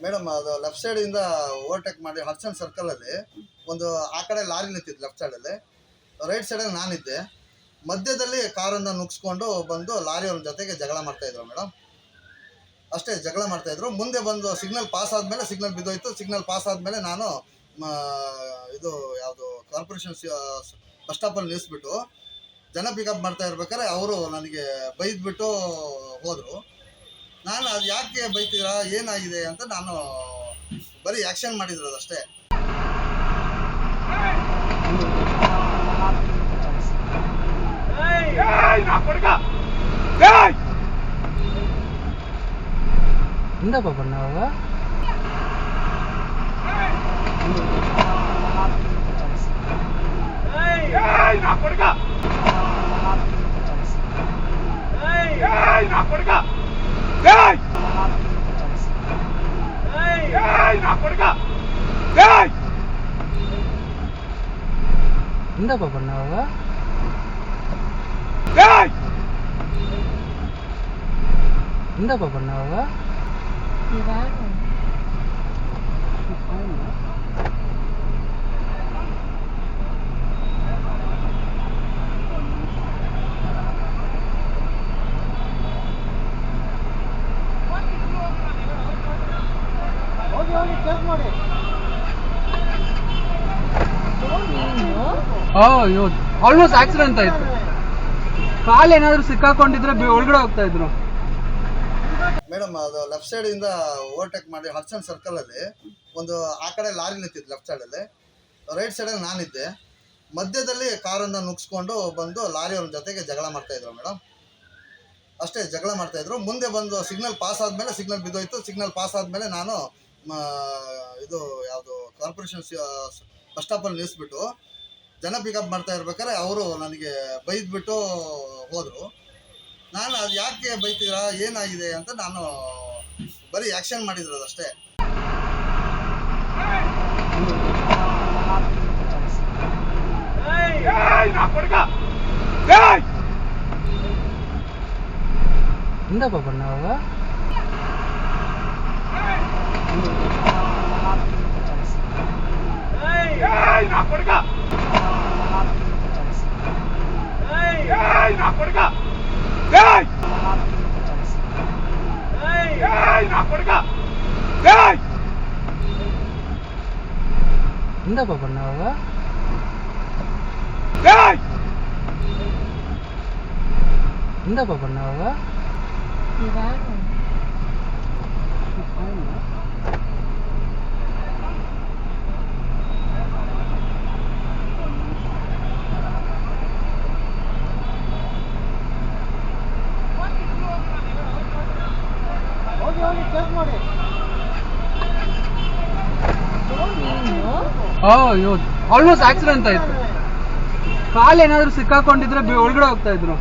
Madam ಅದು left side ಇಂದ overtake ಮಾಡಿ ಹಡ್ಸನ್ ಸರ್ಕಲ್ ಅಲ್ಲಿ ಒಂದು ಆ ಕಡೆ ಲಾರಿ ನಿಂತಿದ್ದು ಲೆಫ್ಟ್ ಸೈಡ್ ಅಲ್ಲಿ, ರೈಟ್ ಸೈಡ್ ಅಲ್ಲಿ ನಾನಿದ್ದೆ. ಮಧ್ಯದಲ್ಲಿ ಕಾರನ್ನ ನುಗ್ಸ್ಕೊಂಡು ಬಂದು ಲಾರಿಯವ್ರ ಜೊತೆಗೆ ಜಗಳ ಮಾಡ್ತಾ ಇದ್ರು ಮೇಡಮ್. ಅಷ್ಟೇ, ಜಗಳ ಮಾಡ್ತಾ ಇದ್ರು. ಮುಂದೆ ಬಂದು ಸಿಗ್ನಲ್ ಪಾಸ್ ಆದ್ಮೇಲೆ ಸಿಗ್ನಲ್ ಬಿದ್ದೋಯ್ತು. ಸಿಗ್ನಲ್ ಪಾಸ್ ಆದ್ಮೇಲೆ ನಾನು ಇದು ಯಾವುದು ಕಾರ್ಪೊರೇಷನ್ ಬಸ್ ಸ್ಟಾಪಲ್ಲಿ ನಿಲ್ಲಿಸ್ಬಿಟ್ಟು ಜನ ಪಿಕಪ್ ಮಾಡ್ತಾ ಇರ್ಬೇಕಾದ್ರೆ ಅವರು ನನಗೆ ಬೈದ್ಬಿಟ್ಟು ಹೋದರು. ನಾನು ಅದು ಯಾಕೆ ಬೈತೀರಾ, ಏನಾಗಿದೆ ಅಂತ ನಾನು ಬರೀ ಆ್ಯಕ್ಷನ್ ಮಾಡಿದ್ರು ಅಷ್ಟೇ. ಎಂದಪ್ಪ ಬಣ್ಣವಾಗ ಎಂದಪ್ಪ ಬಣ್ಣವಾಗ ಎಂದಪ್ಪ ಬಣ್ಣವಾಗ ಆಲ್ಮೋಸ್ಟ್ ಆಕ್ಸಿಡೆಂಟ್ ಆಯ್ತು. ಕಾಲು ಏನಾದ್ರು ಸಿಕ್ಕಾಕೊಂಡಿದ್ರೆ ಒಳಗಡೆ ಹೋಗ್ತಾ ಇದ್ರು ಮೇಡಮ್. ಅದು ಲೆಫ್ಟ್ ಸೈಡ್ ಇಂದ ಓವರ್ಟೇಕ್ ಮಾಡಿ ಹಡ್ಸನ್ ಸರ್ಕಲ್ ಅಲ್ಲಿ ಒಂದು ಆ ಕಡೆ ಲಾರಿ ನಿಂತಿದ್ದು ಲೆಫ್ಟ್ ಸೈಡ್ ಅಲ್ಲಿ, ರೈಟ್ ಸೈಡ್ ಅಲ್ಲಿ ನಾನಿದ್ದೆ. ಮಧ್ಯದಲ್ಲಿ ಕಾರನ್ನ ನುಗ್ಸ್ಕೊಂಡು ಬಂದು ಲಾರಿಯವ್ರ ಜೊತೆಗೆ ಜಗಳ ಮಾಡ್ತಾ ಇದ್ರು ಮೇಡಮ್. ಅಷ್ಟೇ, ಜಗಳ ಮಾಡ್ತಾ ಇದ್ರು. ಮುಂದೆ ಬಂದು ಸಿಗ್ನಲ್ ಪಾಸ್ ಆದ್ಮೇಲೆ ಸಿಗ್ನಲ್ ಬಿದ್ದೋಯ್ತು. ಸಿಗ್ನಲ್ ಪಾಸ್ ಆದ್ಮೇಲೆ ನಾನು ಇದು ಯಾವುದು ಕಾರ್ಪೊರೇಷನ್ ಬಸ್ ಸ್ಟಾಪಲ್ಲಿ ನಿಲ್ಲಿಸ್ಬಿಟ್ಟು ಜನ ಪಿಕಪ್ ಮಾಡ್ತಾ ಇರ್ಬೇಕಾದ್ರೆ ಅವರು ನನಗೆ ಬೈದ್ಬಿಟ್ಟು ಹೋದರು. ನಾನು ಅದು ಯಾಕೆ ಬೈತೀರಾ, ಏನಾಗಿದೆ ಅಂತ ನಾನು ಬರೀ ಆ್ಯಕ್ಷನ್ ಮಾಡಿದ್ರು ಅಷ್ಟೇ. ಎಂದಪ್ಪ ಬಣ್ಣವಾಗ ಎಂದಪ್ಪ ಬಣ್ಣವಾಗ ಎಂದಪ್ಪ ಬಣ್ಣವಾಗ ಆಲ್ಮೋಸ್ಟ್ ಆಕ್ಸಿಡೆಂಟ್ ಆಯ್ತು. ಕಾಲು ಏನಾದ್ರು ಸಿಕ್ಕಾಕೊಂಡಿದ್ರೆ ಒಳಗಡೆ ಹೋಗ್ತಾ ಇದ್ರು